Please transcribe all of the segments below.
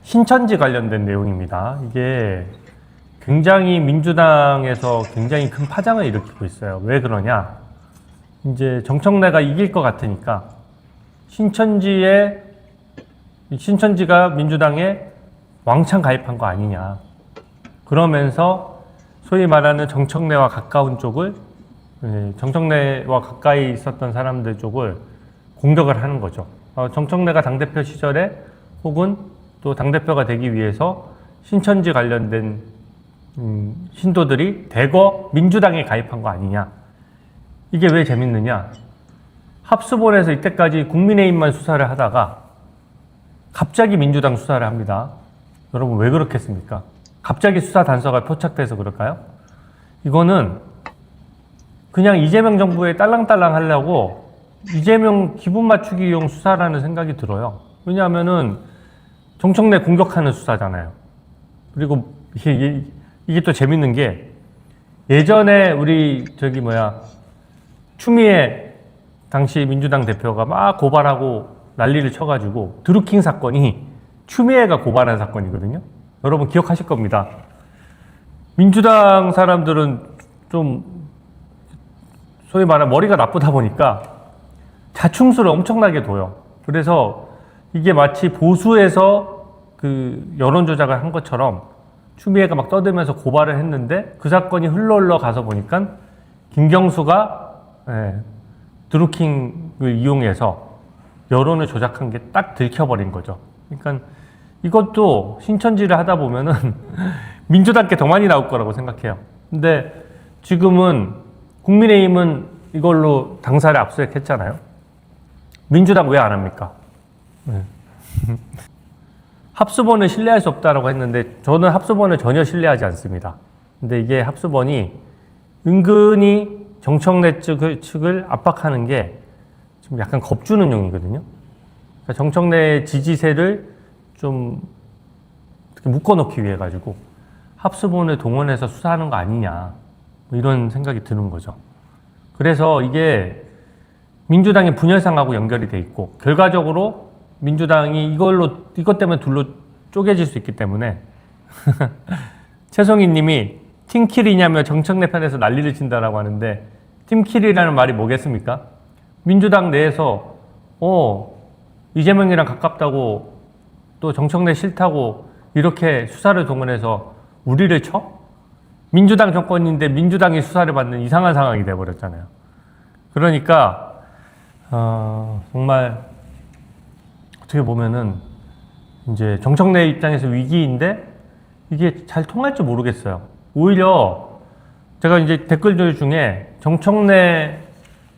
신천지 관련된 내용입니다. 이게 굉장히 민주당에서 굉장히 큰 파장을 일으키고 있어요. 왜 그러냐? 이제 정청래가 이길 것 같으니까 신천지가 민주당에 왕창 가입한 거 아니냐. 그러면서 소위 말하는 정청래와 가까운 쪽을, 정청래와 가까이 있었던 사람들 쪽을 공격을 하는 거죠. 정청래가 당대표 시절에 혹은 또 당대표가 되기 위해서 신천지 관련된 신도들이 대거 민주당에 가입한 거 아니냐. 이게 왜 재밌느냐. 합수본에서 이때까지 국민의힘만 수사를 하다가 갑자기 민주당 수사를 합니다. 여러분 왜 그렇겠습니까? 갑자기 수사 단서가 포착돼서 그럴까요? 이거는 그냥 이재명 정부에 딸랑딸랑 하려고 이재명 기분 맞추기용 수사라는 생각이 들어요. 왜냐하면은 정청래 공격하는 수사잖아요. 그리고 이게 또 재밌는 게 예전에 우리 추미애 당시 민주당 대표가 막 고발하고 난리를 쳐가지고 드루킹 사건이 추미애가 고발한 사건이거든요. 여러분 기억하실 겁니다. 민주당 사람들은 좀 소위 말하는 머리가 나쁘다 보니까 자충수를 엄청나게 둬요. 그래서 이게 마치 보수에서 그 여론 조작을 한 것처럼 추미애가 막 떠들면서 고발을 했는데 그 사건이 흘러 가서 보니까 김경수가 드루킹을 이용해서 여론을 조작한 게 딱 들켜버린 거죠. 그러니까 이것도 신천지를 하다 보면은 민주당께 더 많이 나올 거라고 생각해요. 근데 지금은 국민의힘은 이걸로 당사를 압수했잖아요. 민주당 왜 안 합니까? 합수본을 신뢰할 수 없다라고 했는데 저는 합수본을 전혀 신뢰하지 않습니다. 근데 이게 합수본이 은근히 정청래 측을 압박하는 게 좀 약간 겁주는 용이거든요. 그러니까 정청래 지지세를 좀 묶어놓기 위해 가지고 합수본을 동원해서 수사하는 거 아니냐 뭐 이런 생각이 드는 거죠. 그래서 이게 민주당의 분열상하고 연결이 돼 있고 결과적으로 민주당이 이것 때문에 둘로 쪼개질 수 있기 때문에 최송희 님이 팀킬이냐며 정청래 편에서 난리를 친다라고 하는데 팀킬이라는 말이 뭐겠습니까? 민주당 내에서 이재명이랑 가깝다고 또 정청래 싫다고 이렇게 수사를 동원해서 우리를 쳐? 민주당 정권인데 민주당이 수사를 받는 이상한 상황이 돼버렸잖아요. 그러니까 정말 어떻게 보면은 이제 정청래 입장에서 위기인데 이게 잘 통할지 모르겠어요. 오히려 제가 이제 댓글들 중에 정청래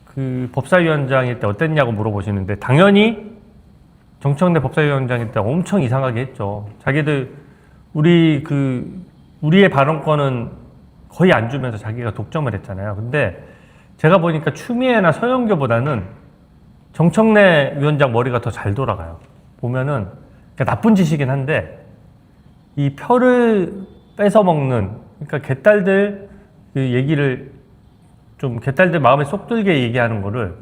그 법사위원장일 때 어땠냐고 물어보시는데 당연히 정청래 법사위원장일 때 엄청 이상하게 했죠. 자기들 우리의 발언권은 거의 안 주면서 자기가 독점을 했잖아요. 근데 제가 보니까 추미애나 서영교보다는 정청래 위원장 머리가 더 잘 돌아가요. 보면은 나쁜 짓이긴 한데 이 표를 뺏어 먹는 그러니까 개딸들 그 얘기를 좀 개딸들 마음에 쏙 들게 얘기하는 거를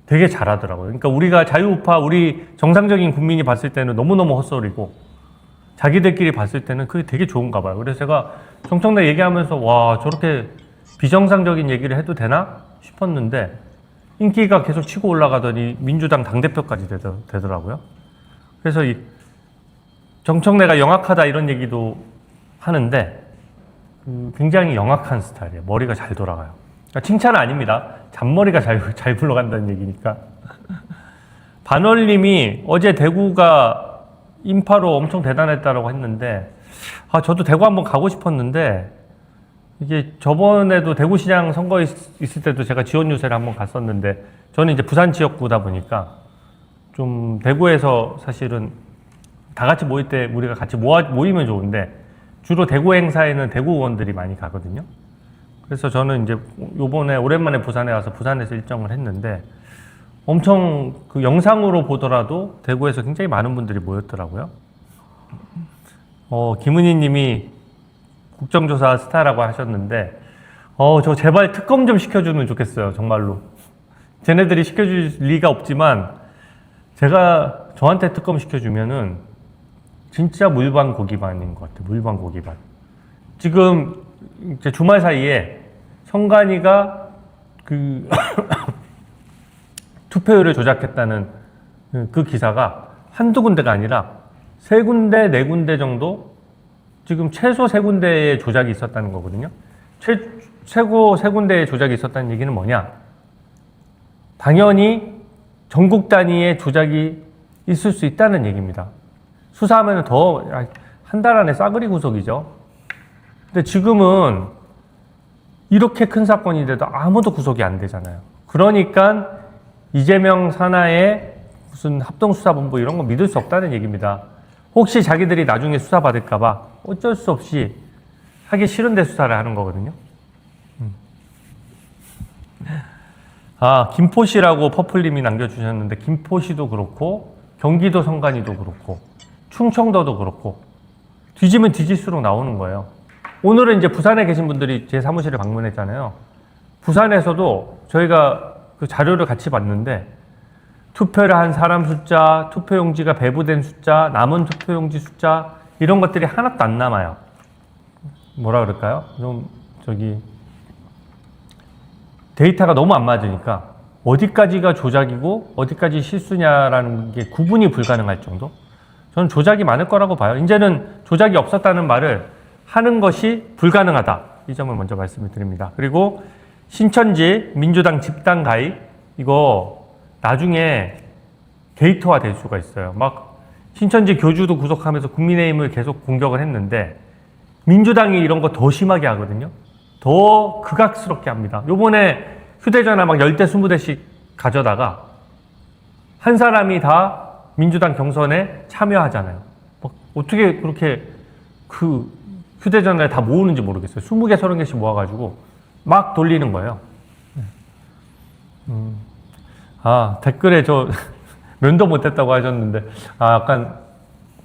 되게 잘하더라고요. 그러니까 우리가 자유우파 우리 정상적인 국민이 봤을 때는 너무너무 헛소리고 자기들끼리 봤을 때는 그게 되게 좋은가 봐요. 그래서 제가 정청래 얘기하면서 와 저렇게 비정상적인 얘기를 해도 되나 싶었는데 인기가 계속 치고 올라가더니 민주당 당대표까지 되더라고요. 그래서 이 정청래가 영악하다 이런 얘기도 하는데 굉장히 영악한 스타일이에요. 머리가 잘 돌아가요. 그러니까 칭찬은 아닙니다. 잔머리가 잘 굴러간다는 얘기니까. 반월님이 어제 대구가 인파로 엄청 대단했다라고 했는데 저도 대구 한번 가고 싶었는데 이게 저번에도 대구시장 선거 있을 때도 제가 지원 유세를 한번 갔었는데 저는 이제 부산 지역구다 보니까 좀 대구에서 사실은 다 같이 모일 때 우리가 같이 모이면 좋은데 주로 대구 행사에는 대구 의원들이 많이 가거든요. 그래서 저는 이제 요번에 오랜만에 부산에 와서 부산에서 일정을 했는데 엄청 그 영상으로 보더라도 대구에서 굉장히 많은 분들이 모였더라고요. 김은희 님이 국정조사 스타라고 하셨는데 저 제발 특검 좀 시켜주면 좋겠어요. 정말로. 쟤네들이 시켜줄 리가 없지만 제가 저한테 특검 시켜주면은 진짜 물반고기반인 것 같아요. 물반고기반. 지금 이제 주말 사이에 선관위가 그 투표율을 조작했다는 그 기사가 한두 군데가 아니라 세 군데, 네 군데 정도 지금 최소 세 군데의 조작이 있었다는 거거든요. 최고 세 군데의 조작이 있었다는 얘기는 뭐냐? 당연히 전국 단위의 조작이 있을 수 있다는 얘기입니다. 수사하면 더 한 달 안에 싸그리 구속이죠. 근데 지금은 이렇게 큰 사건인데도 아무도 구속이 안 되잖아요. 그러니까 이재명 산하의 무슨 합동수사본부 이런 거 믿을 수 없다는 얘기입니다. 혹시 자기들이 나중에 수사받을까봐 어쩔 수 없이 하기 싫은데 수사를 하는 거거든요. 김포시라고 퍼플님이 남겨주셨는데, 김포시도 그렇고, 경기도 선관위도 그렇고, 충청도도 그렇고, 뒤지면 뒤질수록 나오는 거예요. 오늘은 이제 부산에 계신 분들이 제 사무실을 방문했잖아요. 부산에서도 저희가 그 자료를 같이 봤는데, 투표를 한 사람 숫자, 투표용지가 배부된 숫자, 남은 투표용지 숫자, 이런 것들이 하나도 안 남아요. 뭐라 그럴까요? 좀, 데이터가 너무 안 맞으니까 어디까지가 조작이고 어디까지 실수냐라는 게 구분이 불가능할 정도? 저는 조작이 많을 거라고 봐요. 이제는 조작이 없었다는 말을 하는 것이 불가능하다. 이 점을 먼저 말씀을 드립니다. 그리고 신천지 민주당 집단 가입, 이거 나중에 게이트화 될 수가 있어요. 막 신천지 교주도 구속하면서 국민의힘을 계속 공격을 했는데 민주당이 이런 거 더 심하게 하거든요. 더 극악스럽게 합니다. 요번에 휴대전화 막 10대, 20대씩 가져다가 한 사람이 다 민주당 경선에 참여하잖아요. 막 어떻게 그렇게 그 휴대전화를 다 모으는지 모르겠어요. 20개, 30개씩 모아가지고 막 돌리는 거예요. 댓글에 저 면도 못했다고 하셨는데, 약간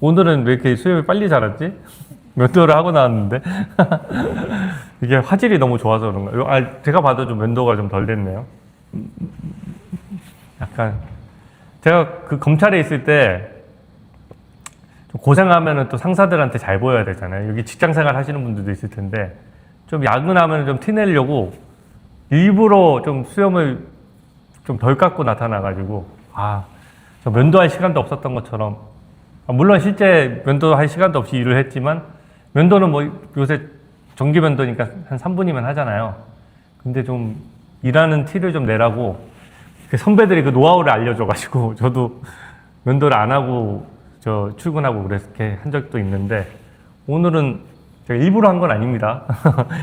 오늘은 왜 이렇게 수염이 빨리 자랐지? 면도를 하고 나왔는데 이게 화질이 너무 좋아서 그런가? 제가 봐도 좀 면도가 좀 덜 됐네요. 약간 제가 그 검찰에 있을 때 좀 고생하면은 또 상사들한테 잘 보여야 되잖아요. 여기 직장생활 하시는 분들도 있을 텐데 좀 야근하면 좀 티내려고 일부러 좀 수염을 좀 덜 깎고 나타나가지고 저 면도할 시간도 없었던 것처럼, 물론 실제 면도할 시간도 없이 일을 했지만 면도는 뭐 요새 정기 면도니까 한 3분이면 하잖아요. 근데 좀 일하는 티를 좀 내라고 선배들이 그 노하우를 알려줘가지고 저도 면도를 안 하고 출근하고 그렇게 한 적도 있는데, 오늘은 제가 일부러 한 건 아닙니다.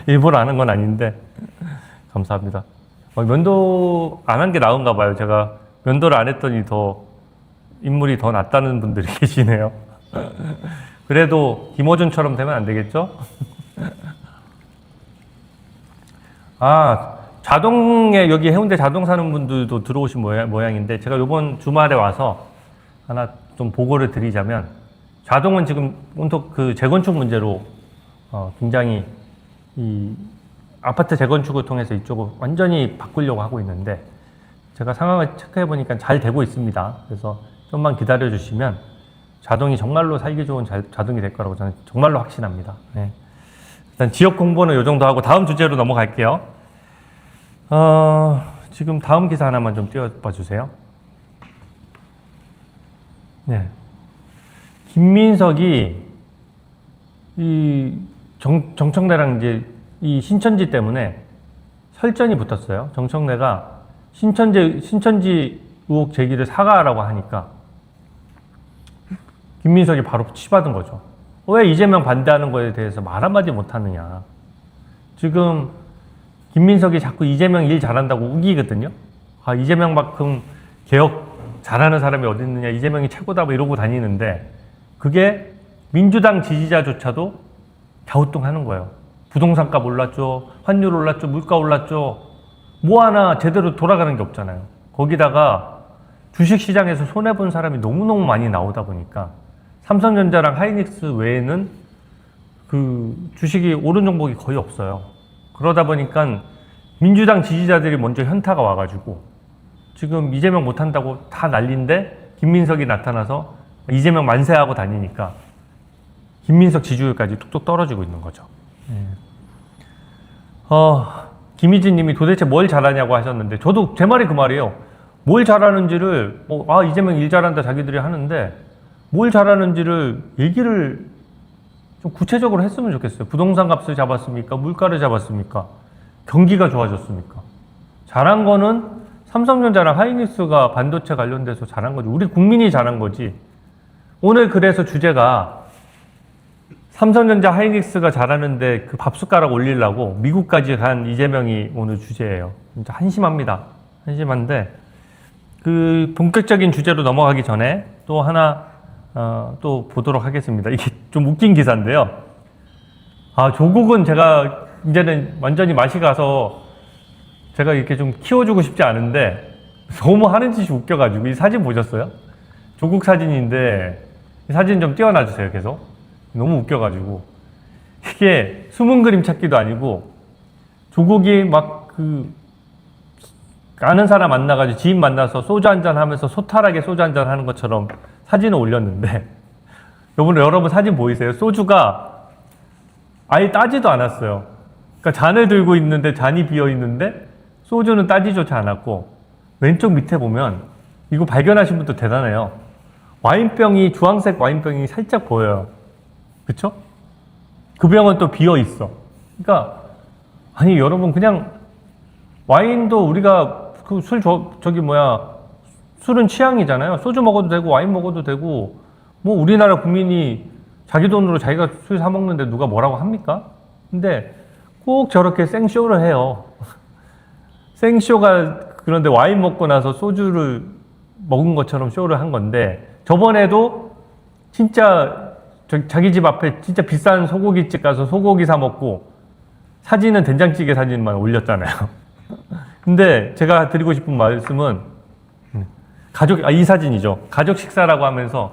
일부러 안 한 건 아닌데 감사합니다. 면도 안 한 게 나은가 봐요. 제가 면도를 안 했더니 더 인물이 더 낫다는 분들이 계시네요. 그래도 김어준처럼 되면 안 되겠죠? 자동에 여기 해운대 자동 사는 분들도 들어오신 모양인데, 제가 이번 주말에 와서 하나 좀 보고를 드리자면, 자동은 지금 온통 그 재건축 문제로 굉장히 이 아파트 재건축을 통해서 이쪽을 완전히 바꾸려고 하고 있는데, 제가 상황을 체크해 보니까 잘 되고 있습니다. 그래서 좀만 기다려 주시면 자동이 정말로 살기 좋은 자동이 될 거라고 저는 정말로 확신합니다. 네. 일단 지역 공부는 이 정도 하고 다음 주제로 넘어갈게요. 지금 다음 기사 하나만 좀 띄워봐 주세요. 네. 김민석이 이 정청래랑 이제 이 신천지 때문에 설전이 붙었어요. 정청래가 신천지 의혹 제기를 사과하라고 하니까 김민석이 바로 치받은 거죠. 왜 이재명 반대하는 거에 대해서 말 한마디 못하느냐. 지금 김민석이 자꾸 이재명 일 잘한다고 우기거든요. 이재명만큼 개혁 잘하는 사람이 어디 있느냐, 이재명이 최고다 뭐 이러고 다니는데, 그게 민주당 지지자조차도 갸우뚱하는 거예요. 부동산값 올랐죠, 환율 올랐죠, 물가 올랐죠. 뭐 하나 제대로 돌아가는 게 없잖아요. 거기다가 주식시장에서 손해본 사람이 너무너무 많이 나오다 보니까 삼성전자랑 하이닉스 외에는 그 주식이 오른 종목이 거의 없어요. 그러다 보니까 민주당 지지자들이 먼저 현타가 와가지고 지금 이재명 못한다고 다 난리인데 김민석이 나타나서 이재명 만세하고 다니니까 김민석 지지율까지 뚝뚝 떨어지고 있는 거죠. 김희진 님이 도대체 뭘 잘하냐고 하셨는데, 저도 제 말이 그 말이에요. 뭘 잘하는지를, 이재명 일 잘한다 자기들이 하는데, 뭘 잘하는지를 얘기를 좀 구체적으로 했으면 좋겠어요. 부동산 값을 잡았습니까? 물가를 잡았습니까? 경기가 좋아졌습니까? 잘한 거는 삼성전자랑 하이닉스가 반도체 관련돼서 잘한 거지. 우리 국민이 잘한 거지. 오늘 그래서 주제가 삼성전자 하이닉스가 잘하는데 그 밥숟가락 올리려고 미국까지 간 이재명이 오늘 주제예요. 진짜 한심합니다. 한심한데, 그 본격적인 주제로 넘어가기 전에 또 하나 또 보도록 하겠습니다. 이게 좀 웃긴 기사인데요. 조국은 제가 이제는 완전히 맛이 가서 제가 이렇게 좀 키워주고 싶지 않은데 너무 하는 짓이 웃겨가지고, 이 사진 보셨어요? 조국 사진인데 이 사진 좀 띄워놔주세요. 계속. 너무 웃겨가지고, 이게 숨은 그림 찾기도 아니고, 조국이 막 아는 사람 만나가지고 지인 만나서 소주 한잔 하면서 소탈하게 소주 한잔 하는 것처럼 사진을 올렸는데, 여러분 사진 보이세요? 소주가 아예 따지도 않았어요. 그러니까 잔을 들고 있는데 잔이 비어 있는데 소주는 따지조차 않았고, 왼쪽 밑에 보면 이거 발견하신 분도 대단해요. 와인병이, 주황색 와인병이 살짝 보여요. 그쵸? 그 병은 또 비어 있어. 그러니까 아니 여러분, 그냥 와인도 우리가 술은 취향이잖아요. 소주 먹어도 되고 와인 먹어도 되고, 뭐 우리나라 국민이 자기 돈으로 자기가 술 사 먹는데 누가 뭐라고 합니까? 근데 꼭 저렇게 생쇼를 해요. 생쇼가, 그런데 와인 먹고 나서 소주를 먹은 것처럼 쇼를 한 건데, 저번에도 진짜 자기 집 앞에 진짜 비싼 소고기집 가서 소고기 사 먹고 사진은 된장찌개 사진만 올렸잖아요. 근데 제가 드리고 싶은 말씀은, 이 사진이죠. 가족 식사라고 하면서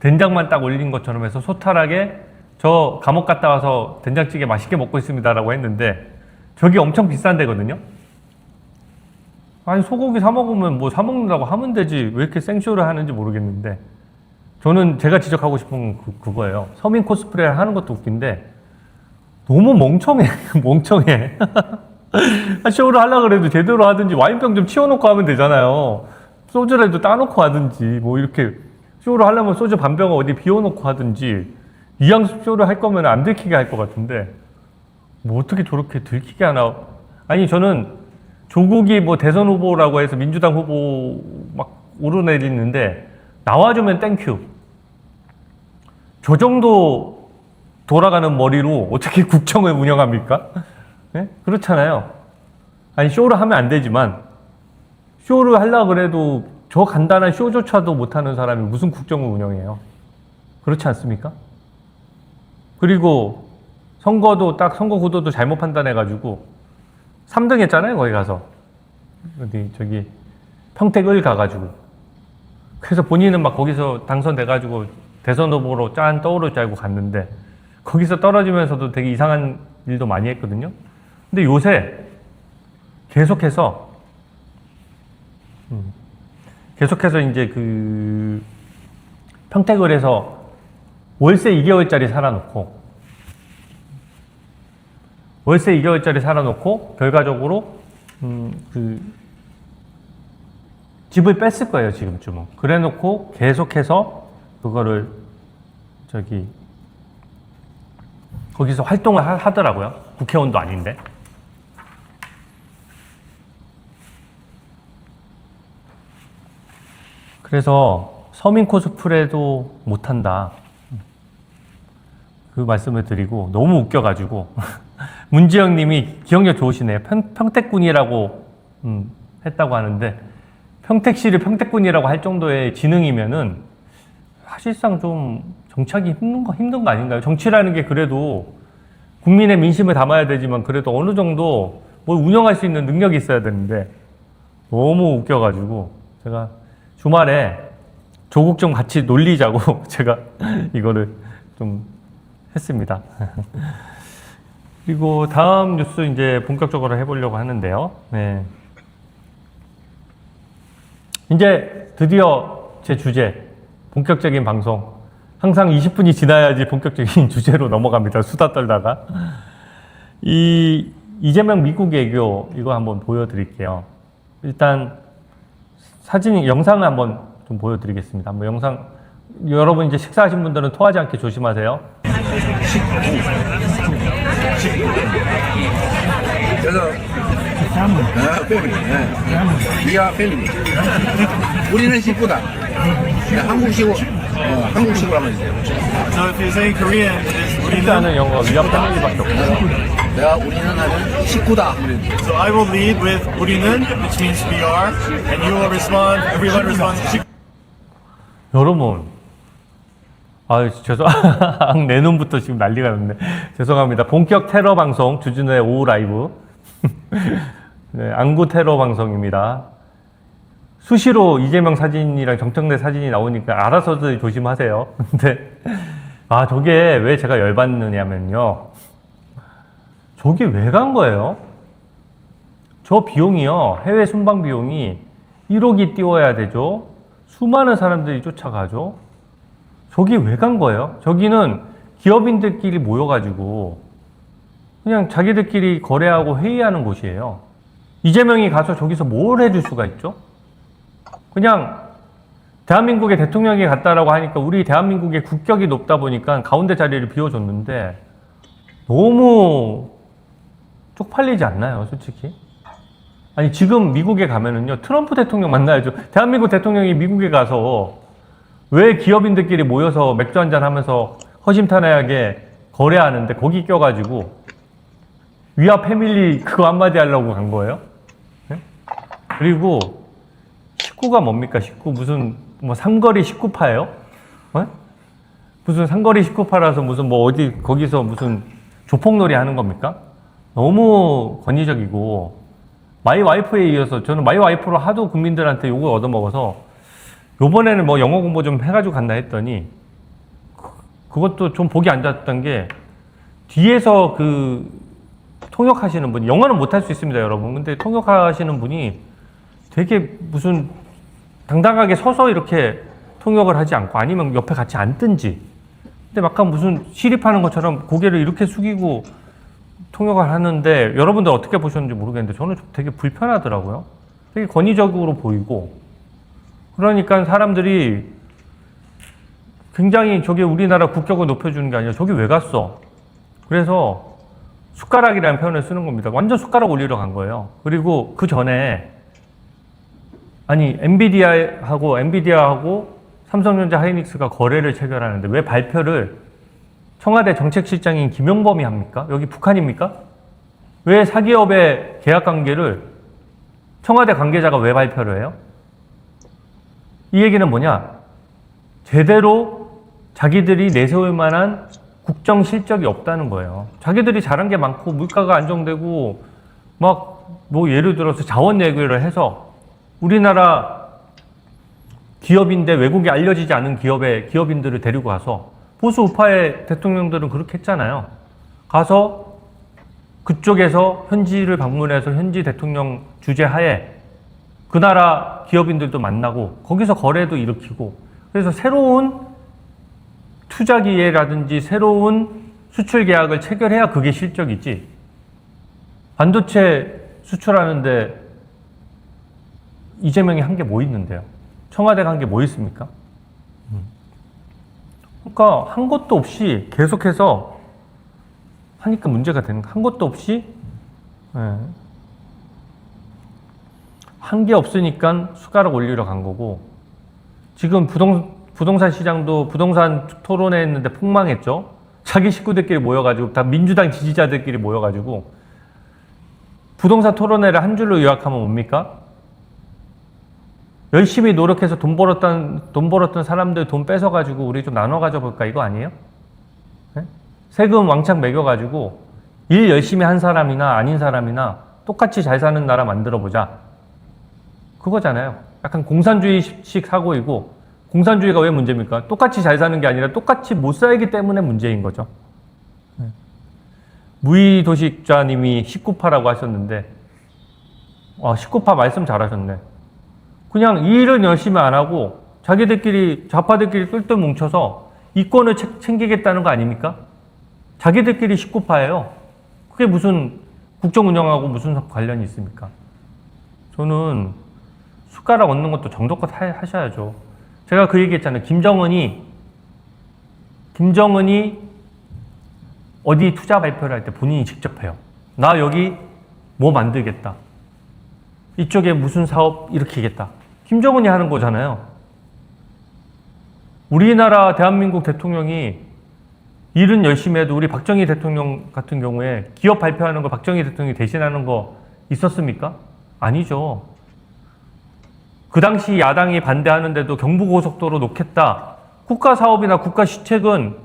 된장만 딱 올린 것처럼 해서 소탈하게 저 감옥 갔다 와서 된장찌개 맛있게 먹고 있습니다라고 했는데, 저게 엄청 비싼 데거든요. 아니 소고기 사 먹으면 뭐 사 먹는다고 하면 되지 왜 이렇게 생쇼를 하는지 모르겠는데, 저는 제가 지적하고 싶은 그거예요. 서민 코스프레를 하는 것도 웃긴데 너무 멍청해. 멍청해. 쇼를 하려고 그래도 제대로 하든지, 와인병 좀 치워놓고 하면 되잖아요. 소주라도 따놓고 하든지, 뭐 이렇게 쇼를 하려면 소주 반병 어디 비워놓고 하든지, 이왕 쇼를 할 거면 안 들키게 할 것 같은데 뭐 어떻게 저렇게 들키게 하나. 아니 저는 조국이 뭐 대선 후보라고 해서 민주당 후보 막 오르내리는데 나와주면 땡큐. 저 정도 돌아가는 머리로 어떻게 국정을 운영합니까? 네? 그렇잖아요. 아니 쇼를 하면 안 되지만, 쇼를 하려고 그래도 저 간단한 쇼조차도 못하는 사람이 무슨 국정을 운영해요? 그렇지 않습니까? 그리고 선거 구도도 잘못 판단해가지고 3등 했잖아요. 거기 가서 저기 평택을 가가지고. 그래서 본인은 막 거기서 당선돼가지고 대선 후보로 짠 떠오를 줄 알고 갔는데, 거기서 떨어지면서도 되게 이상한 일도 많이 했거든요. 근데 요새 계속해서 이제 평택을에서 월세 2개월짜리 살아놓고 결과적으로 집을 뺐을 거예요, 지금쯤은. 그래 놓고 계속해서 그거를 거기서 활동을 하더라고요. 국회의원도 아닌데. 그래서 서민 코스프레도 못한다, 그 말씀을 드리고, 너무 웃겨가지고 문지영 님이 기억력 좋으시네요. 평택군이라고 했다고 하는데, 평택시를 평택군이라고 할 정도의 지능이면은 사실상 좀 정치하기 힘든 거 아닌가요? 정치라는 게 그래도 국민의 민심을 담아야 되지만 그래도 어느 정도 뭘 운영할 수 있는 능력이 있어야 되는데, 너무 웃겨가지고 제가 주말에 조국 좀 같이 놀리자고 제가 이거를 좀 했습니다. 그리고 다음 뉴스 이제 본격적으로 해보려고 하는데요. 네. 이제 드디어 제 주제, 본격적인 방송 항상 20분이 지나야지 본격적인 주제로 넘어갑니다. 수다 떨다가. 이재명 미국 애교 이거 한번 보여드릴게요. 일단 영상을 한번 좀 보여드리겠습니다. 한번 영상, 여러분 이제 식사하신 분들은 토하지 않게 조심하세요. 그래서 패밀리. 우리가 패밀리. 우리는 식구다. 한국식으로 하면 돼요. So if you say Korean, it's 일단은 영어 위아 패밀리밖에 없고. 내가 우리는 하면 식구다. So I will lead with 우리는, which means we are, and you will respond. Everyone responds. 여러분, 내 눈부터 지금 난리가 났네. 죄송합니다. 본격 테러 방송 주진우의 오후 라이브. 네, 안구 테러 방송입니다. 수시로 이재명 사진이랑 정청래 사진이 나오니까 알아서들 조심하세요. 근데 저게 왜 제가 열받느냐면요. 저게 왜 간 거예요? 저 비용이요. 해외 순방 비용이 1억이 띄워야 되죠. 수많은 사람들이 쫓아가죠. 저기 왜 간 거예요? 저기는 기업인들끼리 모여가지고 그냥 자기들끼리 거래하고 회의하는 곳이에요. 이재명이 가서 저기서 뭘 해줄 수가 있죠? 그냥 대한민국의 대통령이 갔다라고 하니까 우리 대한민국의 국격이 높다 보니까 가운데 자리를 비워줬는데 너무 쪽팔리지 않나요, 솔직히? 아니, 지금 미국에 가면은요, 트럼프 대통령 만나야죠. 대한민국 대통령이 미국에 가서 왜 기업인들끼리 모여서 맥주 한잔 하면서 허심탄회하게 거래하는데 거기 껴가지고 위아 패밀리 그거 한마디 하려고 간 거예요? 네? 그리고 식구가 뭡니까? 식구 무슨 뭐 상거리 식구파예요? 네? 무슨 상거리 식구파라서 무슨 뭐 어디 거기서 무슨 조폭놀이 하는 겁니까? 너무 권위적이고 마이 와이프에 이어서 저는 마이 와이프로 하도 국민들한테 욕을 얻어먹어서 요번에는 뭐 영어 공부 좀 해가지고 간다 했더니 그것도 좀 보기 안 좋았던 게 뒤에서 그 통역하시는 분이 영어는 못할 수 있습니다, 여러분. 근데 통역하시는 분이 되게 무슨 당당하게 서서 이렇게 통역을 하지 않고 아니면 옆에 같이 앉든지 근데 막간 무슨 시립하는 것처럼 고개를 이렇게 숙이고 통역을 하는데 여러분들 어떻게 보셨는지 모르겠는데 저는 좀 되게 불편하더라고요. 되게 권위적으로 보이고 그러니까 사람들이 굉장히 저게 우리나라 국격을 높여주는 게 아니라 저기 왜 갔어? 그래서 숟가락이라는 표현을 쓰는 겁니다. 완전 숟가락 올리러 간 거예요. 그리고 그 전에 엔비디아하고 삼성전자 하이닉스가 거래를 체결하는데 왜 발표를 청와대 정책실장인 김용범이 합니까? 여기 북한입니까? 왜 사기업의 계약 관계를 청와대 관계자가 왜 발표를 해요? 이 얘기는 뭐냐? 제대로 자기들이 내세울 만한 국정 실적이 없다는 거예요. 자기들이 잘한 게 많고 물가가 안정되고 막 뭐 예를 들어서 자원 얘기를 해서 우리나라 기업인데 외국에 알려지지 않은 기업인들을 데리고 가서 보수 우파의 대통령들은 그렇게 했잖아요. 가서 그쪽에서 현지를 방문해서 현지 대통령 주재하에 그 나라 기업인들도 만나고 거기서 거래도 일으키고 그래서 새로운 투자 기회라든지 새로운 수출 계약을 체결해야 그게 실적이지. 반도체 수출하는데 이재명이 한 게 뭐 있는데요? 청와대가 한 게 뭐 있습니까? 그러니까 한 것도 없이 계속해서 하니까 문제가 되는 거. 한 것도 없이 한 게 없으니까 숟가락 올리러 간 거고 지금 부동산 시장도 부동산 토론회 했는데 폭망했죠. 자기 식구들끼리 모여가지고 다 민주당 지지자들끼리 모여가지고 부동산 토론회를 한 줄로 요약하면 뭡니까? 열심히 노력해서 돈 벌었던 사람들 돈 뺏어가지고 우리 좀 나눠 가져볼까 이거 아니에요? 네? 세금 왕창 매겨가지고 일 열심히 한 사람이나 아닌 사람이나 똑같이 잘 사는 나라 만들어보자. 그거잖아요. 약간 공산주의식 사고이고 공산주의가 왜 문제입니까? 똑같이 잘 사는 게 아니라 똑같이 못 살기 때문에 문제인 거죠. 네. 무의도식자님이 19파라고 하셨는데 19파 말씀 잘하셨네. 그냥 일은 열심히 안 하고 자기들끼리 좌파들끼리 똘똘 뭉쳐서 이권을 챙기겠다는 거 아닙니까? 자기들끼리 식구파예요. 그게 무슨 국정 운영하고 무슨 관련이 있습니까? 저는 숟가락 얹는 것도 정도껏 하셔야죠. 제가 그 얘기했잖아요. 김정은이 어디 투자 발표를 할 때 본인이 직접 해요. 나 여기 뭐 만들겠다. 이쪽에 무슨 사업 일으키겠다. 김정은이 하는 거잖아요. 우리나라 대한민국 대통령이 일은 열심히 해도 우리 박정희 대통령 같은 경우에 기업 발표하는 거 박정희 대통령이 대신하는 거 있었습니까? 아니죠. 그 당시 야당이 반대하는데도 경부고속도로 놓겠다. 국가 사업이나 국가 시책은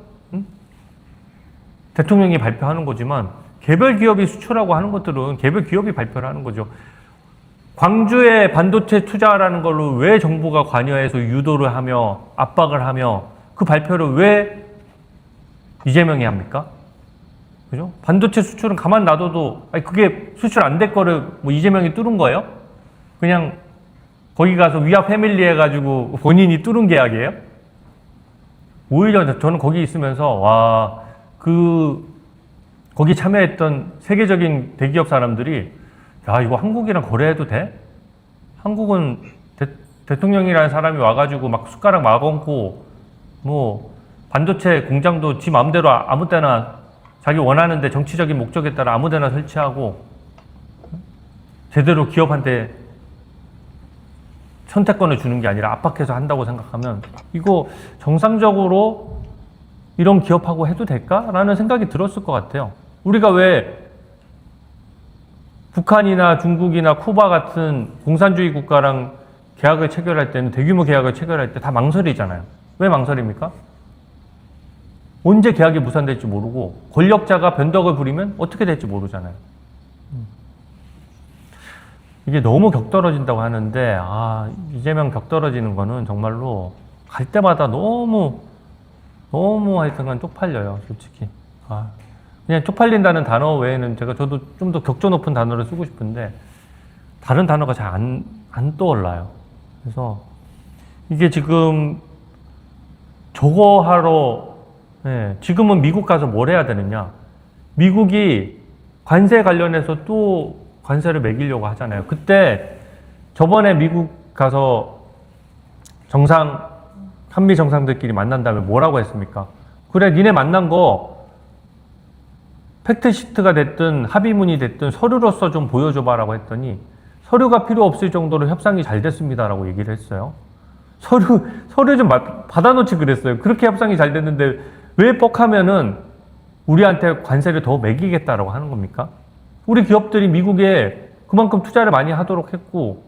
대통령이 발표하는 거지만 개별 기업이 수출하고 하는 것들은 개별 기업이 발표를 하는 거죠. 광주에 반도체 투자라는 걸로 왜 정부가 관여해서 유도를 하며 압박을 하며 그 발표를 왜 이재명이 합니까? 그죠? 반도체 수출은 가만 놔둬도 아니 그게 수출 안 될 거를 뭐 이재명이 뚫은 거예요? 그냥 거기 가서 위아 패밀리 해가지고 본인이 뚫은 계약이에요? 오히려 저는 거기 있으면서 거기 참여했던 세계적인 대기업 사람들이 야 이거 한국이랑 거래해도 돼? 한국은 대통령이라는 사람이 와가지고 막 숟가락 막 얹고 뭐 반도체 공장도 지 마음대로 아무 때나 자기 원하는데 정치적인 목적에 따라 아무 데나 설치하고 제대로 기업한테 선택권을 주는 게 아니라 압박해서 한다고 생각하면 이거 정상적으로 이런 기업하고 해도 될까라는 생각이 들었을 것 같아요. 우리가 왜 북한이나 중국이나 쿠바 같은 공산주의 국가랑 계약을 체결할 때는 대규모 계약을 체결할 때 다 망설이잖아요. 왜 망설입니까? 언제 계약이 무산될지 모르고 권력자가 변덕을 부리면 어떻게 될지 모르잖아요. 이게 너무 격떨어진다고 하는데 이재명 격떨어지는 거는 정말로 갈 때마다 너무 하여튼간 쪽팔려요, 솔직히. 그냥 쪽팔린다는 단어 외에는 저도 좀 더 격조 높은 단어를 쓰고 싶은데 다른 단어가 잘 안 떠올라요. 그래서 이게 지금 저거 하러 지금은 미국 가서 뭘 해야 되느냐? 미국이 관세 관련해서 또 관세를 매기려고 하잖아요. 그때 저번에 미국 가서 한미 정상들끼리 만난 다음에 뭐라고 했습니까? 그래, 니네 만난 거 팩트시트가 됐든 합의문이 됐든 서류로서 좀 보여줘봐라고 했더니 서류가 필요 없을 정도로 협상이 잘 됐습니다라고 얘기를 했어요. 서류 좀 받아놓지 그랬어요. 그렇게 협상이 잘 됐는데 왜 뻑하면은 우리한테 관세를 더 매기겠다라고 하는 겁니까? 우리 기업들이 미국에 그만큼 투자를 많이 하도록 했고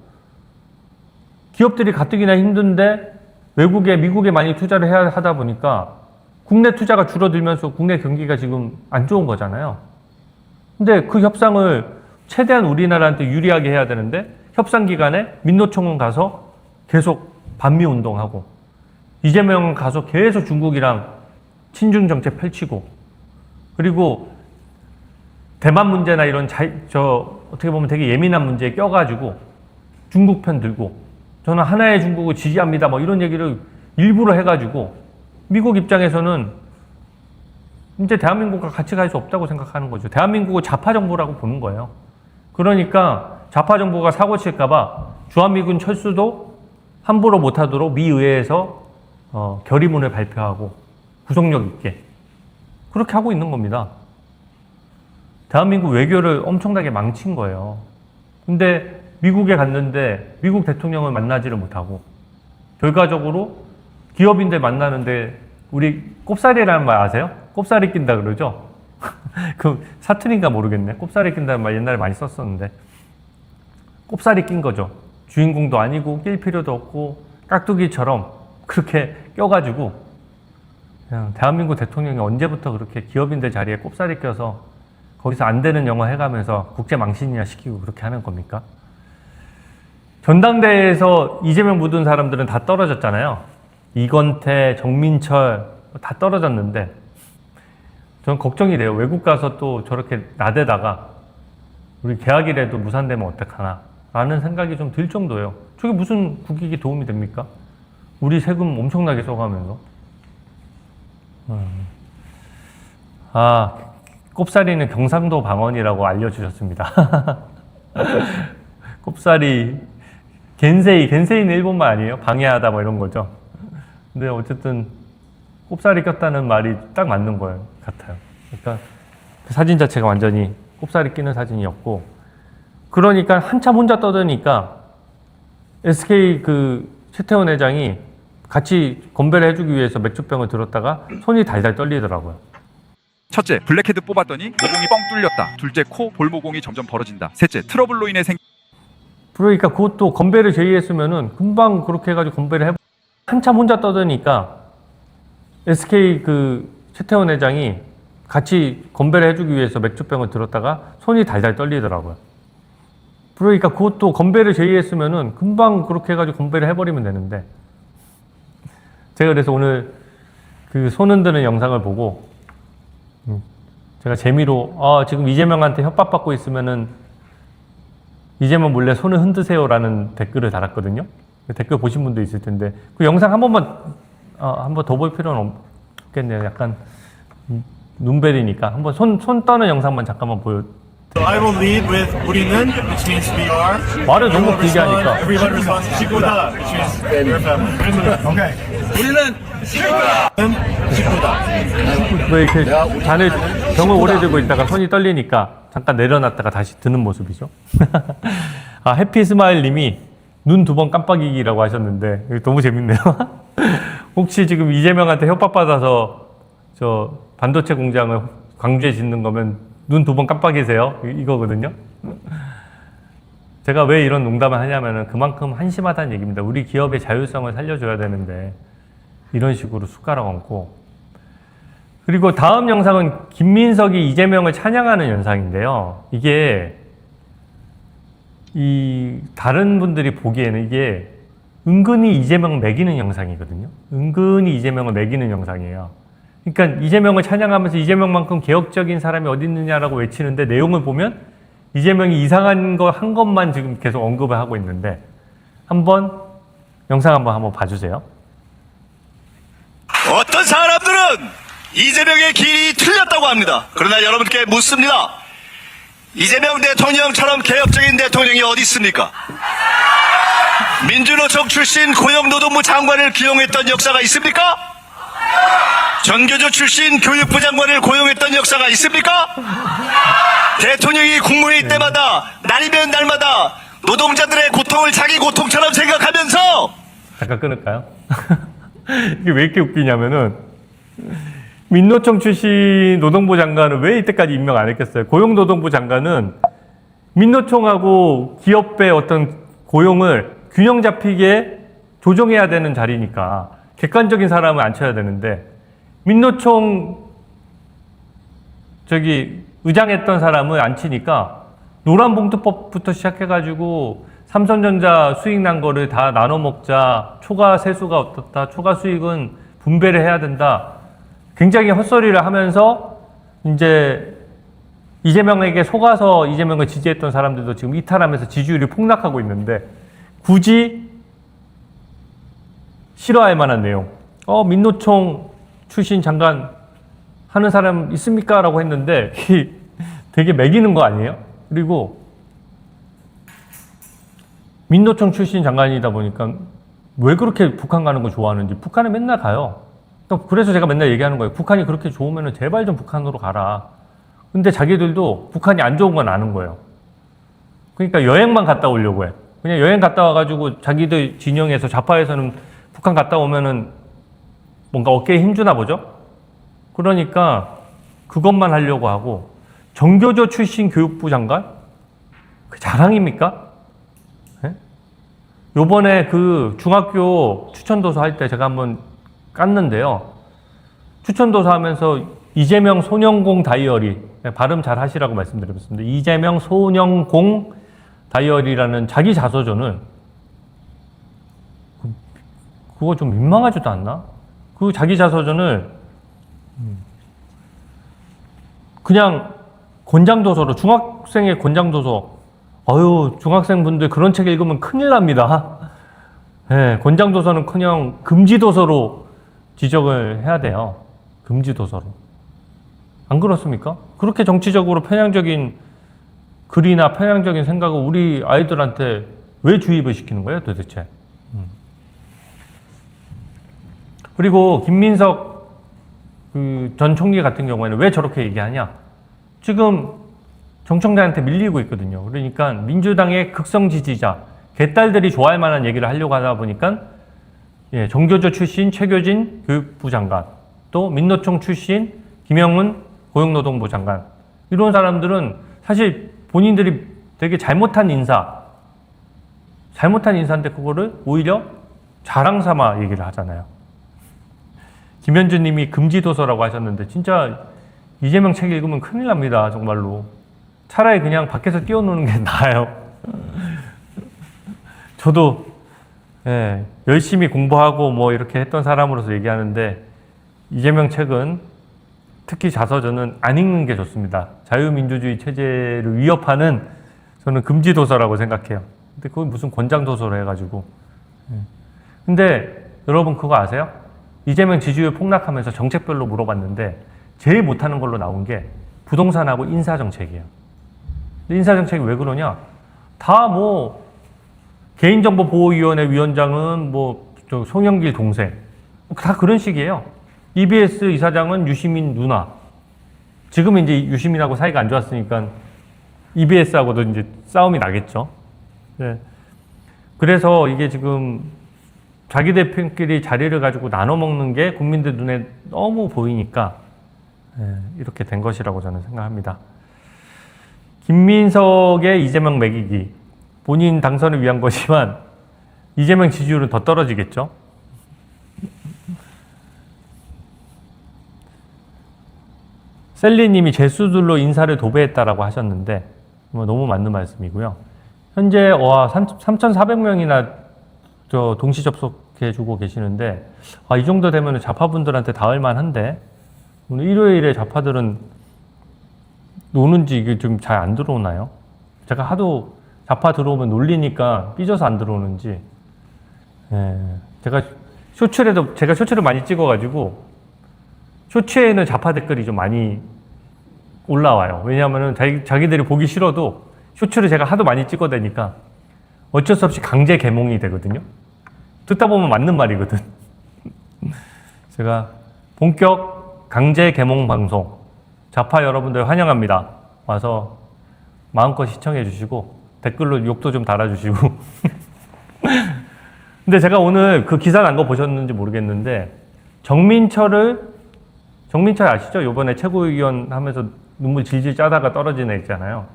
기업들이 가뜩이나 힘든데 미국에 많이 투자를 해야 하다 보니까 국내 투자가 줄어들면서 국내 경기가 지금 안 좋은 거잖아요. 근데 그 협상을 최대한 우리나라한테 유리하게 해야 되는데 협상 기간에 민노총은 가서 계속 반미 운동하고 이재명은 가서 계속 중국이랑 친중 정책 펼치고 그리고 대만 문제나 이런 어떻게 보면 되게 예민한 문제에 껴가지고 중국 편 들고 저는 하나의 중국을 지지합니다 뭐 이런 얘기를 일부러 해가지고 미국 입장에서는 이제 대한민국과 같이 갈 수 없다고 생각하는 거죠. 대한민국을 좌파 정부라고 보는 거예요. 그러니까 좌파 정부가 사고 칠까봐 주한미군 철수도 함부로 못하도록 미 의회에서 결의문을 발표하고 구속력 있게 그렇게 하고 있는 겁니다. 대한민국 외교를 엄청나게 망친 거예요. 근데 미국에 갔는데 미국 대통령을 만나지를 못하고 결과적으로 기업인들 만나는데 우리 꼽사리라는 말 아세요? 꼽사리 낀다 그러죠? 그 사투리인가 모르겠네. 꼽사리 낀다는 말 옛날에 많이 썼었는데 꼽사리 낀 거죠. 주인공도 아니고 낄 필요도 없고 깍두기처럼 그렇게 껴가지고 그냥 대한민국 대통령이 언제부터 그렇게 기업인들 자리에 꼽사리 껴서 거기서 안 되는 영어 해가면서 국제 망신이나 시키고 그렇게 하는 겁니까? 전당대회에서 이재명 묻은 사람들은 다 떨어졌잖아요. 이건태, 정민철 다 떨어졌는데 저는 걱정이 돼요. 외국 가서 또 저렇게 나대다가 우리 계약이라도 무산되면 어떡하나 라는 생각이 좀 들 정도예요. 저게 무슨 국익에 도움이 됩니까? 우리 세금 엄청나게 써가면서. 아, 꼽사리는 경상도 방언이라고 알려주셨습니다. 꼽사리, 겐세이는 일본말 아니에요? 방해하다 뭐 이런 거죠. 근데 어쨌든 꼽사리 꼈다는 말이 딱 맞는 거예요. 같아요. 그러니까 그 사진 자체가 완전히 꼽사리 끼는 사진이었고, 그러니까 한참 혼자 떠드니까 SK 그 최태원 회장이 같이 건배를 해주기 위해서 맥주병을 들었다가 손이 달달 떨리더라고요. 첫째, 블랙헤드 뽑았더니 모공이 뻥 뚫렸다. 둘째, 코 볼모공이 점점 벌어진다. 셋째, 트러블로 인해 그러니까 그것도 건배를 제의했으면은 금방 그렇게 해가지고 건배를 해. 한참 혼자 떠드니까 SK 그 최태원 회장이 같이 건배를 해주기 위해서 맥주병을 들었다가 손이 달달 떨리더라고요. 그러니까 그것도 건배를 제의했으면은 금방 그렇게 해가지고 건배를 해버리면 되는데, 제가 그래서 오늘 그 손 흔드는 영상을 보고 제가 재미로 지금 이재명한테 협박받고 있으면은 이재명 몰래 손을 흔드세요라는 댓글을 달았거든요. 그 댓글 보신 분도 있을 텐데 그 영상 한 번만 더 볼 필요는 없겠네요. 약간 눈벨이니까 한번 손 떠는 영상만 잠깐만 보여. So I will lead with 우리는, which means we are. 말을 You 너무 will 길게 respond, 하니까. Everyone responds 식구다, which means your family. Okay. 우리는 식구다. 왜 이렇게 잔을 병을 오래 들고 있다가 손이 떨리니까 잠깐 내려놨다가 다시 드는 모습이죠. 해피 스마일 님이 눈 2번 깜빡이기라고 하셨는데 이거 너무 재밌네요. 혹시 지금 이재명한테 협박받아서 저 반도체 공장을 광주에 짓는 거면 눈 2번 깜빡이세요? 이거거든요. 제가 왜 이런 농담을 하냐면은 그만큼 한심하다는 얘기입니다. 우리 기업의 자율성을 살려줘야 되는데 이런 식으로 숟가락 얹고. 그리고 다음 영상은 김민석이 이재명을 찬양하는 영상인데요. 이게 다른 분들이 보기에는 이게 은근히 이재명을 매기는 영상이거든요. 은근히 이재명을 매기는 영상이에요. 그러니까 이재명을 찬양하면서 이재명만큼 개혁적인 사람이 어디 있느냐라고 외치는데 내용을 보면 이재명이 이상한 거 한 것만 지금 계속 언급을 하고 있는데 영상 한번 봐주세요. 어떤 사람들은 이재명의 길이 틀렸다고 합니다. 그러나 여러분께 묻습니다. 이재명 대통령처럼 개혁적인 대통령이 어디 있습니까? 민주노총 출신 고용노동부 장관을 기용했던 역사가 있습니까? 전교조 출신 교육부 장관을 고용했던 역사가 있습니까? 대통령이 국무회의 때마다 날이면 날마다 노동자들의 고통을 자기 고통처럼 생각하면서 잠깐 끊을까요? 이게 왜 이렇게 웃기냐면은 민노총 출신 노동부 장관은 왜 이때까지 임명 안 했겠어요? 고용노동부 장관은 민노총하고 기업의 어떤 고용을 균형 잡히게 조정해야 되는 자리니까 객관적인 사람을 앉혀야 되는데 민노총 의장했던 사람을 앉히니까 노란봉투법부터 시작해가지고 삼성전자 수익 난 거를 다 나눠 먹자, 초과 세수가 어떻다, 초과 수익은 분배를 해야 된다. 굉장히 헛소리를 하면서 이제 이재명에게 속아서 이재명을 지지했던 사람들도 지금 이탈하면서 지지율이 폭락하고 있는데 굳이 싫어할 만한 내용. 민노총 출신 장관 하는 사람 있습니까? 라고 했는데 되게 매기는 거 아니에요? 그리고 민노총 출신 장관이다 보니까 왜 그렇게 북한 가는 거 좋아하는지. 북한에 맨날 가요. 그래서 제가 맨날 얘기하는 거예요. 북한이 그렇게 좋으면 제발 좀 북한으로 가라. 근데 자기들도 북한이 안 좋은 건 아는 거예요. 그러니까 여행만 갔다 오려고 해. 그냥 여행 갔다 와가지고 자기들 진영에서 좌파에서는 북한 갔다 오면은 뭔가 어깨에 힘주나 보죠? 그러니까 그것만 하려고 하고, 전교조 출신 교육부 장관? 그 자랑입니까? 네? 요번에 그 중학교 추천도서 할 때 제가 한번 깠는데요. 추천도서 하면서 이재명 소년공 다이어리, 발음 잘 하시라고 말씀드렸습니다. 이재명 소년공 다이어리라는 자기 자서전을, 그거 좀 민망하지도 않나? 그 자기 자서전을 그냥 권장도서로, 중학생의 권장도서, 중학생분들 그런 책 읽으면 큰일 납니다. 네, 권장도서는 그냥 금지도서로 지적을 해야 돼요. 금지 도서로. 안 그렇습니까? 그렇게 정치적으로 편향적인 글이나 편향적인 생각을 우리 아이들한테 왜 주입을 시키는 거예요, 도대체? 그리고 김민석 그 전 총리 같은 경우에는 왜 저렇게 얘기하냐? 지금 정청래한테 밀리고 있거든요. 그러니까 민주당의 극성 지지자, 개딸들이 좋아할 만한 얘기를 하려고 하다 보니까 예, 정교조 출신 최교진 교육부 장관, 또 민노총 출신 김영훈 고용노동부 장관, 이런 사람들은 사실 본인들이 되게 잘못한 인사인데 그거를 오히려 자랑 삼아 얘기를 하잖아요. 김현준 님이 금지도서라고 하셨는데 진짜 이재명 책 읽으면 큰일 납니다. 정말로. 차라리 그냥 밖에서 뛰어노는 게 나아요. 저도 예, 열심히 공부하고 뭐 이렇게 했던 사람으로서 얘기하는데 이재명 책은 특히 자서전은 안 읽는 게 좋습니다. 자유민주주의 체제를 위협하는 저는 금지도서라고 생각해요. 근데 그건 무슨 권장도서로 해가지고. 근데 여러분 그거 아세요? 이재명 지지율 폭락하면서 정책별로 물어봤는데 제일 못하는 걸로 나온 게 부동산하고 인사정책이에요. 근데 인사정책이 왜 그러냐? 다 뭐 개인정보보호위원회 위원장은 뭐 송영길 동생 다 그런 식이에요. EBS 이사장은 유시민 누나. 지금은 이제 유시민하고 사이가 안 좋았으니까 EBS하고도 이제 싸움이 나겠죠. 네. 그래서 이게 지금 자기 대표끼리 자리를 가지고 나눠 먹는 게 국민들 눈에 너무 보이니까 이렇게 된 것이라고 저는 생각합니다. 김민석의 이재명 매기기, 본인 당선을 위한 것이지만 이재명 지지율은 더 떨어지겠죠. 셀리님이 재수들로 인사를 도배했다라고 하셨는데 뭐 너무 맞는 말씀이고요. 현재 3,400명이나 동시 접속해주고 계시는데 이 정도 되면 좌파분들한테 닿을 만한데 오늘 일요일에 좌파들은 노는지 이게 좀 잘 안 들어오나요? 제가 하도 좌파 들어오면 놀리니까 삐져서 안 들어오는지. 제가 쇼츠를 많이 찍어가지고 쇼츠에는 좌파 댓글이 좀 많이 올라와요. 왜냐하면 자기들이 보기 싫어도 쇼츠를 제가 하도 많이 찍어대니까 어쩔 수 없이 강제 개몽이 되거든요. 듣다 보면 맞는 말이거든. 제가 본격 강제 개몽 방송 좌파 여러분들 환영합니다. 와서 마음껏 시청해 주시고 댓글로 욕도 좀 달아주시고. 근데 제가 오늘 그 기사 난 거 보셨는지 모르겠는데 정민철 아시죠? 요번에 최고위원 하면서 눈물 질질 짜다가 떨어진 애 있잖아요.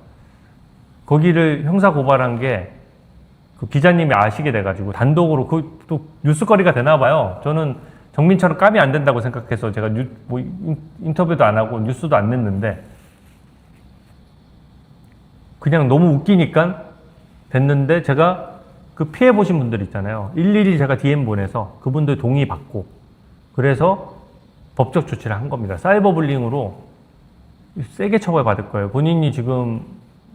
거기를 형사 고발한 게 그 기자님이 아시게 돼가지고 단독으로 또 뉴스거리가 되나 봐요. 저는 정민철은 까면 안 된다고 생각해서 제가 인터뷰도 안 하고 뉴스도 안 냈는데 그냥 너무 웃기니까 됐는데 제가 그 피해 보신 분들 있잖아요. 일일이 제가 DM 보내서 그분들 동의 받고 그래서 법적 조치를 한 겁니다. 사이버 불링으로 세게 처벌받을 거예요. 본인이 지금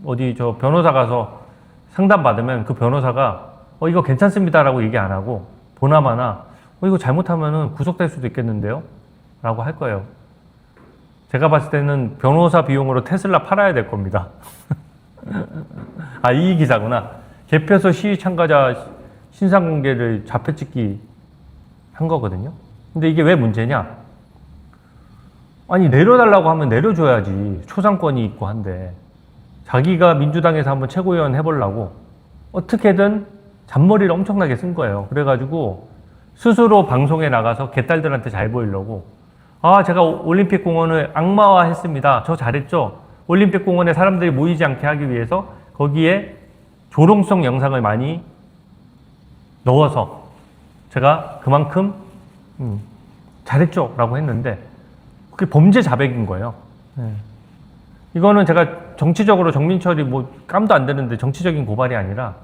어디 저 변호사 가서 상담 받으면 그 변호사가 이거 괜찮습니다라고 얘기 안 하고 보나마나 이거 잘못하면은 구속될 수도 있겠는데요? 라고 할 거예요. 제가 봤을 때는 변호사 비용으로 테슬라 팔아야 될 겁니다. 이 기사구나. 개표소 시위 참가자 신상 공개를 좌표 찍기 한 거거든요. 근데 이게 왜 문제냐? 아니 내려달라고 하면 내려줘야지. 초상권이 있고 한데 자기가 민주당에서 한번 최고위원 해보려고 어떻게든 잔머리를 엄청나게 쓴 거예요. 그래가지고 스스로 방송에 나가서 개딸들한테 잘 보이려고 제가 올림픽 공원을 악마화했습니다. 저 잘했죠? 올림픽 공원에 사람들이 모이지 않게 하기 위해서 거기에 조롱성 영상을 많이 넣어서 제가 그만큼 잘했죠? 라고 했는데 그게 범죄 자백인 거예요. 이거는 제가 정치적으로 정민철이 뭐 깜도 안 되는데 정치적인 고발이 아니라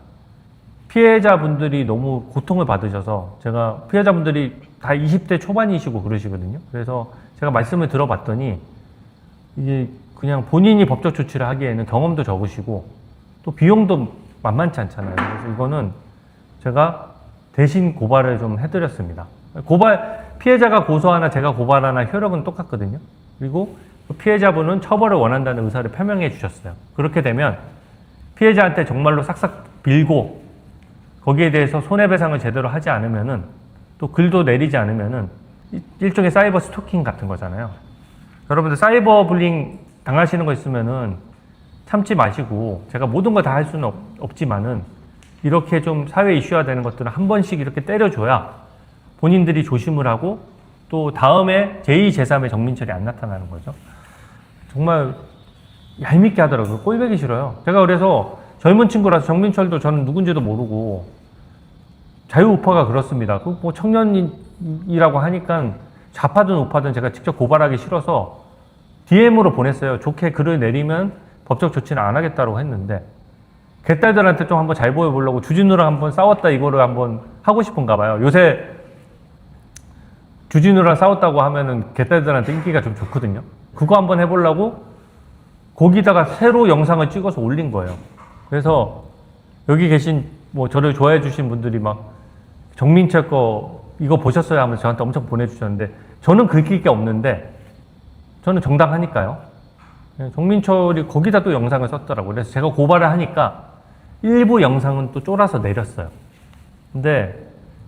피해자분들이 너무 고통을 받으셔서 제가 피해자분들이 다 20대 초반이시고 그러시거든요. 그래서 제가 말씀을 들어봤더니 이게 그냥 본인이 법적 조치를 하기에는 경험도 적으시고 또 비용도 만만치 않잖아요. 그래서 이거는 제가 대신 고발을 좀 해드렸습니다. 피해자가 고소하나 제가 고발하나 효력은 똑같거든요. 그리고 그 피해자분은 처벌을 원한다는 의사를 표명해 주셨어요. 그렇게 되면 피해자한테 정말로 싹싹 빌고 거기에 대해서 손해배상을 제대로 하지 않으면은 또 글도 내리지 않으면은 일종의 사이버 스토킹 같은 거잖아요. 여러분들 사이버 불링 당하시는 거 있으면은 참지 마시고, 제가 모든 거 다 할 수는 없지만은 이렇게 좀 사회 이슈화 되는 것들은 한 번씩 이렇게 때려줘야 본인들이 조심을 하고 또 다음에 제2, 제3의 정민철이 안 나타나는 거죠. 정말 얄밉게 하더라고요. 꼴보기 싫어요. 제가 그래서 젊은 친구라서 정민철도 저는 누군지도 모르고, 자유우파가 그렇습니다. 그 뭐 청년이라고 하니까 좌파든 우파든 제가 직접 고발하기 싫어서 DM으로 보냈어요. 좋게 글을 내리면 법적 조치는 안 하겠다고 했는데, 개딸들한테 좀 한번 잘 보여보려고 주진우랑 한번 싸웠다 이거를 한번 하고 싶은가 봐요. 요새 주진우랑 싸웠다고 하면은 개딸들한테 인기가 좀 좋거든요. 그거 한번 해보려고 거기다가 새로 영상을 찍어서 올린 거예요. 그래서 여기 계신 뭐 저를 좋아해 주신 분들이 막 정민철 거 이거 보셨어요 하면서 저한테 엄청 보내주셨는데, 저는 긁힐 게 없는데 저는 정당하니까요. 정민철이 거기다 또 영상을 썼더라고요. 그래서 제가 고발을 하니까 일부 영상은 또 쫄아서 내렸어요. 근데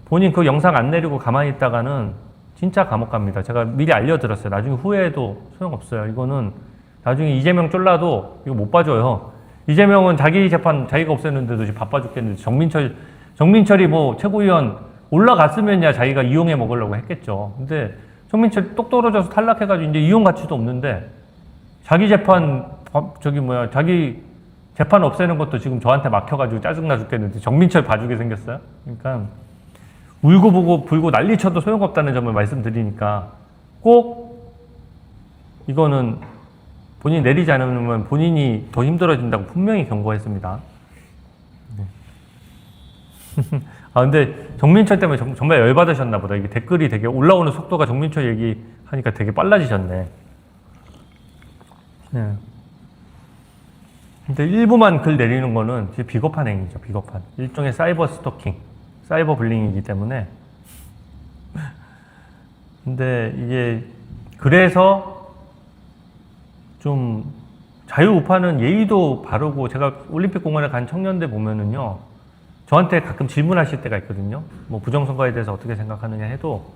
본인 그 영상 안 내리고 가만히 있다가는 진짜 감옥 갑니다. 제가 미리 알려드렸어요. 나중에 후회해도 소용없어요. 이거는 나중에 이재명 쫄라도 이거 못 봐줘요. 이재명은 자기 재판 자기가 없앴는데도 지금 바빠 죽겠는데, 정민철이 뭐 최고위원 올라갔으면야 자기가 이용해 먹으려고 했겠죠. 근데 정민철 똑 떨어져서 탈락해가지고 이제 이용 가치도 없는데, 자기 재판 자기 재판 없애는 것도 지금 저한테 막혀가지고 짜증나 죽겠는데 정민철 봐주게 생겼어요. 그러니까 울고 보고 불고 난리 쳐도 소용없다는 점을 말씀드리니까, 꼭 이거는 본인이 내리지 않으면 본인이 더 힘들어진다고 분명히 경고했습니다. 아, 근데 정민철 때문에 정말 열받으셨나 보다. 이게 댓글이 되게 올라오는 속도가 정민철 얘기하니까 되게 빨라지셨네. 네. 근데 일부만 글 내리는 거는 진짜 비겁한 행위죠. 비겁한. 일종의 사이버 스토킹, 사이버 불링이기 때문에. 근데 이게 그래서 좀 자유우파는 예의도 바르고, 제가 올림픽 공원에 간 청년들 보면은요, 저한테 가끔 질문하실 때가 있거든요. 뭐 부정선거에 대해서 어떻게 생각하느냐 해도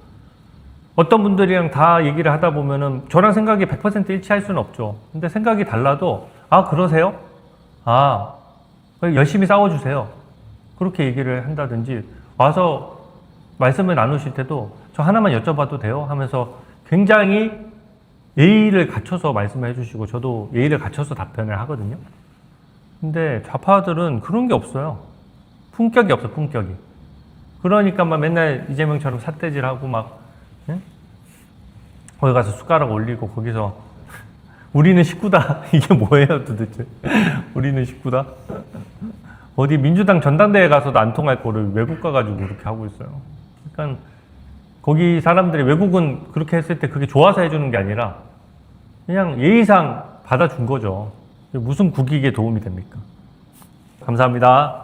어떤 분들이랑 다 얘기를 하다 보면은 저랑 생각이 100% 일치할 수는 없죠. 근데 생각이 달라도, 아, 그러세요? 아, 열심히 싸워주세요. 그렇게 얘기를 한다든지, 와서 말씀을 나누실 때도 저 하나만 여쭤봐도 돼요? 하면서 굉장히 예의를 갖춰서 말씀을 해주시고, 저도 예의를 갖춰서 답변을 하거든요. 근데 좌파들은 그런 게 없어요. 품격이 없어, 품격이. 그러니까 막 맨날 이재명처럼 삿대질하고 막, 예? 거기 가서 숟가락 올리고 거기서 우리는 식구다. 이게 뭐예요 도대체? 우리는 식구다? 어디 민주당 전당대회 가서도 안 통할 거를 외국 가가지고 그렇게 하고 있어요. 그러니까 거기 사람들이, 외국은 그렇게 했을 때 그게 좋아서 해주는 게 아니라 그냥 예의상 받아준 거죠. 무슨 국익에 도움이 됩니까? 감사합니다.